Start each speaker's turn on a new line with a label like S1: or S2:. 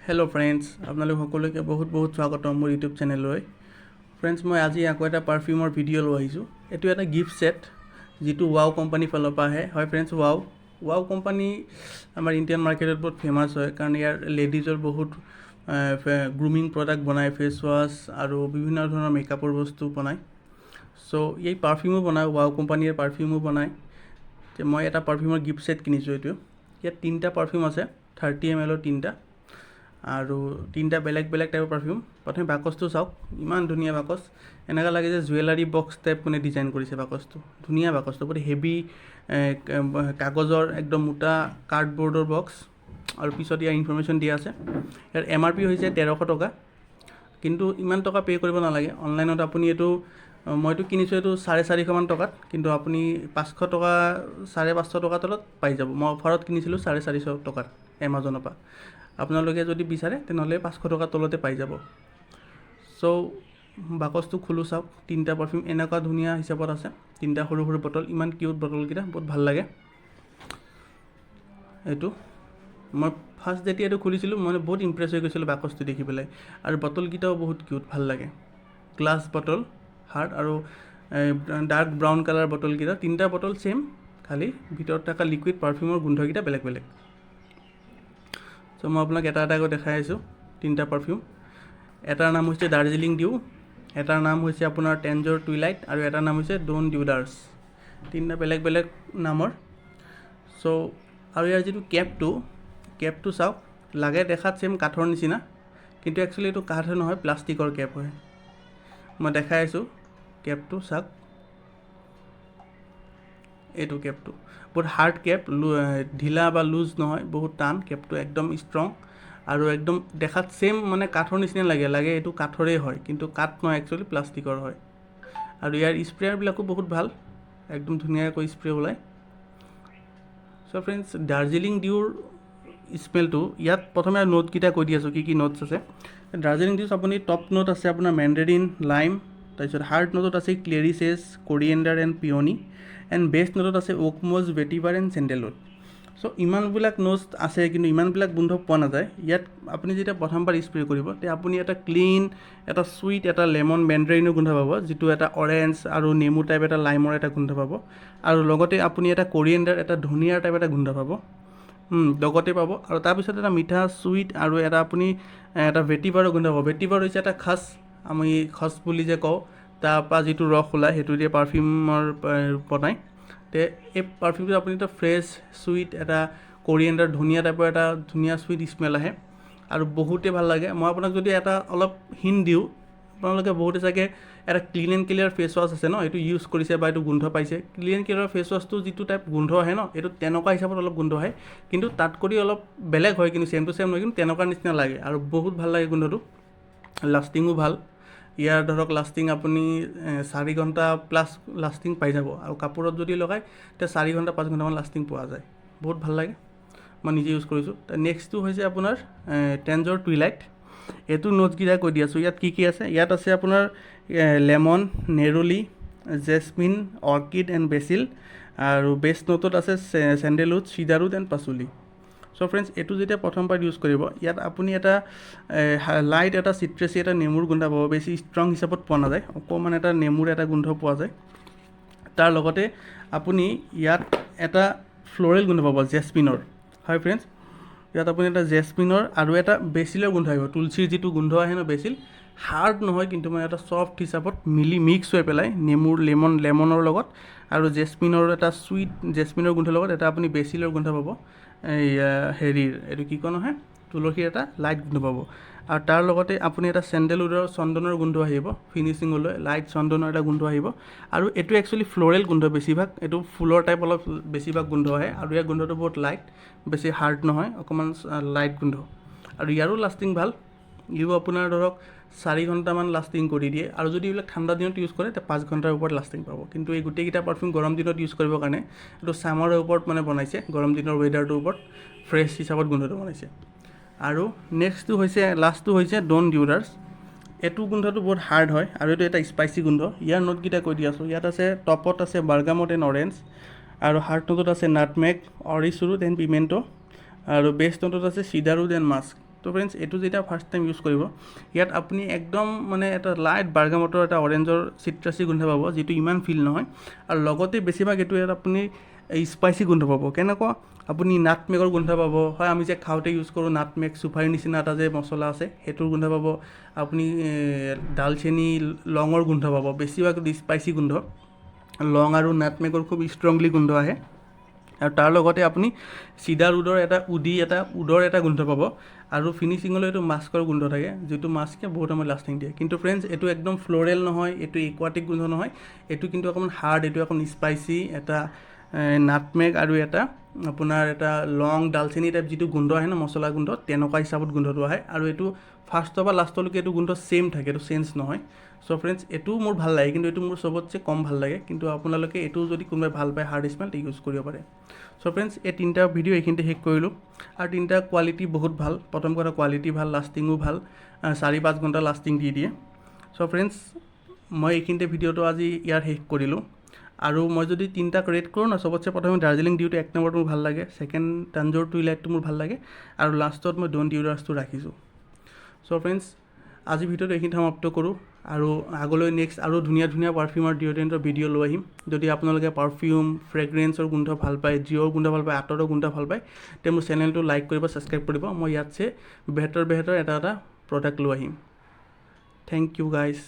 S1: Hello' friends, আপোনালোক সকলোকে বহুত বহুত স্বাগতম মোৰ ইউটিউব চেনেললৈ। ফ্ৰেণ্ডছ, মই আজি আকৌ এটা পাৰফিউমৰ ভিডিঅ' লৈ আহিছোঁ। এইটো এটা গিফ্ট ছেট যিটো ৱাও কোম্পানীৰ ফালৰ পৰা আহে। হয় ফ্ৰেণ্ডছ, ৱাও কোম্পানী আমাৰ ইণ্ডিয়ান মাৰ্কেটত বহুত ফেমাছ হয়, কাৰণ ইয়াৰ লেডিজৰ বহুত গ্ৰুমিং প্ৰডাক্ট বনায়, ফেচ ৱাছ আৰু বিভিন্ন ধৰণৰ মেকআপৰ বস্তু বনায়। চ' এই পাৰফিউমো বনায়, ৱাও কোম্পানীৰ পাৰফিউমো বনায়। মই এটা পাৰফিউমৰ গিফ্ট ছেট কিনিছোঁ। এইটো ইয়াত 3টা পাৰফিউম আছে, 30 ml 3টা, আৰু 3টা বেলেগ বেলেগ টাইপৰ পাৰফিউম। প্ৰথমে বাকচটো চাওক, ইমান ধুনীয়া বাকচ। এনেকুৱা লাগে যে জুৱেলাৰী বক্স টাইপ মানে ডিজাইন কৰিছে বাকচটো। ধুনীয়া বাকচটো, বহুত হেভি কাগজৰ একদম মোটা কাৰ্ডবৰ্ডৰ বক্স, আৰু পিছত ইয়াৰ ইনফৰমেশ্যন দিয়া আছে। ইয়াৰ MRP হৈছে 1300 টকা, কিন্তু ইমান টকা পে' কৰিব নালাগে। অনলাইনত আপুনি এইটো, মইতো কিনিছোঁ এইটো 450 মান টকাত, কিন্তু আপুনি 500 টকা 550 টকাৰ তলত পাই যাব। মই অফাৰত কিনিছিলোঁ 450 টকাত এমাজনৰ পৰা। আপোনালোকে যদি বিচাৰে তেনেহ'লে 500 টকাৰ তলতে পাই যাব। চ' বাকচটো খোলো চাওক, 3টা পাৰফিউম এনেকুৱা ধুনীয়া হিচাপত আছে। 3টা সৰু সৰু বটল, ইমান কিউট বটলকেইটা, বহুত ভাল লাগে। এইটো মই ফাৰ্ষ্ট যেতিয়া এইটো খুলিছিলোঁ মই বহুত ইমপ্ৰেছ হৈ গৈছিলোঁ বাকচটো দেখি পেলাই, আৰু বটলকেইটাও বহুত কিউট, ভাল লাগে। গ্লাছ বটল, হাৰ্ড আৰু ডাৰ্ক ব্ৰাউন কালাৰ বটলকেইটা। 3টা বটল ছেইম, খালি ভিতৰত থকা লিকুইড পাৰফিউমৰ গোন্ধকেইটা বেলেগ বেলেগ। চ' মই আপোনাক এটা এটাকৈ দেখাই আছোঁ 3টা পাৰফিউম। এটাৰ নাম হৈছে দাৰ্জিলিং ডিউ, এটাৰ নাম হৈছে আপোনাৰ টেঞ্জৰ টুইলাইট, আৰু এটাৰ নাম হৈছে ড'ন ডিউডাৰ্ছ। 3টা বেলেগ বেলেগ নামৰ। চ' আৰু ইয়াৰ যিটো কেপটো চাওক, লাগে দেখাত ছেইম কাঠৰ নিচিনা, কিন্তু একচুৱেলি এইটো কাঠ নহয়, প্লাষ্টিকৰ কেপ হয়। মই দেখাই আছোঁ কেপটো চাওক, এইটো কেপটো বহুত হাৰ্ড কেপ, ঢিলা বা লুজ নহয়, বহুত টান কেপটো, একদম ষ্ট্ৰং, আৰু একদম দেখাত ছেইম মানে কাঠৰ নিচিনা লাগে এইটো কাঠৰেই হয়, কিন্তু কাঠ নহয়, একচুৱেলি প্লাষ্টিকৰ হয়। আৰু ইয়াৰ স্প্ৰেয়াৰবিলাকো বহুত ভাল, একদম ধুনীয়াকৈ স্প্ৰে ওলায়। চ' ফ্ৰেণ্ডছ, দাৰ্জিলিং ডিউৰ স্মেলটো, ইয়াত প্ৰথমে নোটকেইটা কৈ দি আছোঁ কি নোটছ আছে। দাৰ্জিলিং ডিউছ আপুনি টপ নোট আছে আপোনাৰ মেণ্ডাৰিন, লাইম, তাৰপিছত হাৰ্ড নোটত আছে ক্লেৰিচেছ, কৰিয়েণ্ডাৰ এণ্ড পিয়নি, এণ্ড বেষ্ট নোটত আছে ওকমোজ, ভেটিভাৰ এণ্ড চেণ্ডেলউড। চ' ইমানবিলাক নোটছ আছে, কিন্তু ইমানবিলাক গোন্ধ পোৱা নাযায়। ইয়াত আপুনি যেতিয়া প্ৰথমবাৰ স্প্ৰে কৰিব, তেতিয়া আপুনি এটা ক্লিন, এটা চুইট, এটা লেমন মেণ্ডাৰিনৰ গোন্ধ পাব, যিটো এটা অৰেঞ্জ আৰু নেমু টাইপ এটা লাইমৰ এটা গোন্ধ পাব, আৰু লগতে আপুনি এটা কৰিয়েণ্ডাৰ, এটা ধনিয়াৰ টাইপ এটা গোন্ধ পাব লগতে পাব। আৰু তাৰপিছত এটা মিঠা চুইট, আৰু এটা আপুনি এটা ভেটিভাৰৰ গোন্ধ পাব। ভেটিভাৰ হৈছে এটা খাচ, আমি খচ বুলি যে কওঁ, তাৰপৰা যিটো ৰস ওলায় সেইটো দিয়ে পাৰফিউমৰ বনায়। তে এই পাৰফিউমটো আপুনি এটা ফ্ৰেছ চুইট, এটা কৰিয়েণ্ডাৰ, ধনিয়া টাইপৰ এটা ধুনীয়া চুইট স্মেল আহে, আৰু বহুতেই ভাল লাগে। মই আপোনাক যদি এটা অলপ হিণ্ট দিওঁ, আপোনালোকে বহুতে চাগে এটা clean and clear face wash আছে ন, এইটো ইউজ কৰিছে বা এইটো গোন্ধ পাইছে। ক্লিন এণ্ড ক্লিয়াৰ ফেচ ৱাছটো যিটো টাইপ গোন্ধ আহে ন, এইটো তেনেকুৱা হিচাপত অলপ গোন্ধ আহে, কিন্তু তাত কৰি অলপ বেলেগ হয়, কিন্তু ছেম টু ছেম নহয়, কিন্তু তেনেকুৱা নিচিনা লাগে, আৰু বহুত ভাল লাগে গোন্ধটো। লাষ্টিঙো ভাল। ইয়াৰ ধৰক লাষ্টিং আপুনি 4 ঘণ্টা প্লাছ লাষ্টিং পাই যাব, আৰু কাপোৰত যদি লগায় তেতিয়া 4 ঘণ্টা 5 ঘণ্টামান লাষ্টিং পোৱা যায়। বহুত ভাল লাগে, মই নিজে ইউজ কৰিছোঁ। নেক্সটটো হৈছে আপোনাৰ টেঞ্জৰ টুইলাইট। এইটো নোটছকেইটা কৈ দি আছোঁ। ইয়াত কি কি আছে, ইয়াত আছে আপোনাৰ lemon, neroli, jasmine, orchid and basil, আৰু বেষ্ট নোটত আছে চেণ্ডেলউড, চিডাৰউড এণ্ড পাচুলি। চ' ফ্ৰেণ্ডছ, এইটো যেতিয়া প্ৰথমবাৰ ইউজ কৰিব, ইয়াত আপুনি এটা লাইট, এটা চিট্ৰেচি, এটা নেমুৰ গোন্ধ পাব। বেছি ষ্ট্ৰং হিচাপত পোৱা নাযায়, অকণমান এটা নেমুৰ এটা গোন্ধ পোৱা যায়। তাৰ লগতে আপুনি ইয়াত এটা ফ্ল'ৰেল গোন্ধ পাব, জেচমিনৰ। হয় ফ্ৰেণ্ডছ, ইয়াত আপুনি এটা জেচমিনৰ আৰু এটা বেচিলৰ গোন্ধ আহিব। তুলসীৰ যিটো গোন্ধ আহে ন, বেচিল হাৰ্ড নহয়, কিন্তু মানে এটা ছফ্ট হিচাপত মিক্স হৈ পেলাই লেমনৰ লগত, আৰু জেচমিনৰ এটা চুইট জেচমিনৰ গোন্ধৰ লগত এটা আপুনি বেচিলৰ গোন্ধ পাব। এই এইটো কি কয় নহয়, তুলসীৰ এটা লাইট গোন্ধ পাব। আৰু তাৰ লগতে আপুনি এটা চন্দনৰ গোন্ধ আহিব, ফিনিচিঙলৈ লাইট চন্দনৰ এটা গোন্ধ আহিব। আৰু এইটো একচুৱেলি ফ্ল'ৰেল গোন্ধ বেছিভাগ, এইটো ফুলৰ টাইপ অলপ বেছিভাগ গোন্ধ আহে, আৰু ইয়াৰ গোন্ধটো বহুত লাইট, বেছি হাৰ্ড নহয়, অকণমান লাইট গোন্ধ। আৰু ইয়াৰো লাষ্টিং ভাল, ইও আপোনাৰ ধৰক 4 ঘণ্টামান লাষ্টিং কৰি দিয়ে, আৰু যদি এইবিলাক ঠাণ্ডা দিনত ইউজ কৰে তেতিয়া 5 ঘণ্টাৰ ওপৰত লাষ্টিং পাব। কিন্তু এই গোটেইকেইটা পাৰফিউম গৰম দিনত ইউজ কৰিবৰ কাৰণে, এইটো ছামাৰৰ ওপৰত মানে বনাইছে, গৰম দিনৰ ৱেডাৰটোৰ ওপৰত ফ্ৰেছ হিচাপত গোন্ধটো বনাইছে। আৰু লাষ্টটো হৈছে ড'ন ডিউডাৰ্ছ। এইটো গোন্ধটো বহুত হাৰ্ড হয়, আৰু এইটো এটা স্পাইচি গোন্ধ। ইয়াৰ নোটকেইটা কৈ দি আছোঁ। ইয়াত আছে টপত আছে বাৰ্গামট এণ্ড অৰেঞ্জ, আৰু হাৰ্ড নোটত আছে নাটমেগ, অৰিচ ৰুট এণ্ড পিমেণ্টো, আৰু বেষ্ট নোটত আছে চিডাৰউড এণ্ড মাস্ক। তো ফ্ৰেণ্ডছ এইটো যেতিয়া ফাৰ্ষ্ট টাইম ইউজ কৰিব ইয়াত আপুনি একদম মানে এটা লাইট বাৰ্গামটৰ এটা অৰেঞ্জৰ চিট্ৰাছী গোন্ধ পাব যিটো ইমান ফিল নহয় আৰু লগতে বেছিভাগ এইটো ইয়াত আপুনি স্পাইচি গোন্ধ পাব কেনেকুৱা আপুনি নাটমেগৰ গোন্ধ পাব হয় আমি যে খাওঁতে ইউজ কৰোঁ নাটমেগ চুপাৰী নিচিনা এটা যে মছলা আছে সেইটোৰ গোন্ধ পাব আপুনি ডালচেনি লঙৰ গোন্ধ পাব বেছিভাগ স্পাইচি গোন্ধ লং আৰু নাটমেগৰ খুব ষ্ট্ৰংলি গোন্ধ আহে আৰু তাৰ লগতে আপুনি চিডাৰ উডৰ এটা গোন্ধ পাব আৰু ফিনিচিঙলৈ এইটো মাস্কৰ গোন্ধ থাকে যিটো মাস্কে বহুত সময় লাষ্টিং দিয়ে কিন্তু ফ্ৰেণ্ডছ এইটো একদম ফ্ল'ৰেল নহয় এইটো একুৱাটিক গোন্ধ নহয় এইটো কিন্তু অকণমান হাৰ্ড এইটো অকণ স্পাইচি এটা নাটমেগ আৰু এটা আপোনাৰ এটা লং ডালচেনি টাইপ যিটো গোন্ধ আহে ন মছলা গোন্ধ তেনেকুৱা হিচাপত গোন্ধটো আহে আৰু এইটো ফাৰ্ষ্টৰ পৰা লাষ্টলৈকে এইটো গোন্ধ ছেইম থাকে এইটো চেঞ্জ নহয় চ' ফ্ৰেণ্ডছ এইটো মোৰ ভাল লাগে কিন্তু এইটো মোৰ চবতছে কম ভাল লাগে কিন্তু আপোনালোকে এইটো যদি কোনোবাই ভাল পায় হাৰ্ড স্মেল ইউজ কৰিব পাৰে চ' ফ্ৰেণ্ডছ এই তিনিটা ভিডিঅ' এইখিনিতে শেষ কৰিলোঁ আৰু তিনিটা কোৱালিটি বহুত ভাল প্ৰথম কথা কোৱালিটি ভাল লাষ্টিঙো ভাল 4-5 ঘণ্টা লাষ্টিং দি দিয়ে চ' ফ্ৰেণ্ডছ মই এইখিনিতে ভিডিঅ'টো আজি ইয়াৰ শেষ কৰিলোঁ আৰু মই যদি তিনিটাক ৰেট কৰোঁ ন চবতছে প্ৰথমে দাৰ্জিলিং ডিউটো 1 নম্বৰটো মোৰ ভাল লাগে ছেকেণ্ড টাঞ্জোৰ টুইলাইটটো মোৰ ভাল লাগে আৰু লাষ্টত মই ড'ন্ট ইউৰাছটো ৰাখিছোঁ চ' ফ্ৰেণ্ডছ আজি ভিডিঅ'টো এইখিনি সমাপ্ত কৰোঁ আৰু আগলৈ নেক্সট আৰু ধুনীয়া ধুনীয়া পাৰফিউমৰ ডিঅ'ড্ৰেণ্টৰ ভিডিঅ' লৈ আহিম যদি আপোনালোকে পাৰফিউম ফ্ৰেগ্ৰেন্সৰ গোন্ধ ভাল পায় জিঅ'ৰ গোন্ধ ভাল পায় আতৰৰ গোন্ধ ভাল পায় তে মোৰ চেনেলটো লাইক কৰিব ছাবস্ক্ৰাইব কৰিব মই ইয়াতছে বেহতৰ এটা প্ৰডাক্ট লৈ আহিম থেংক ইউ গাইজ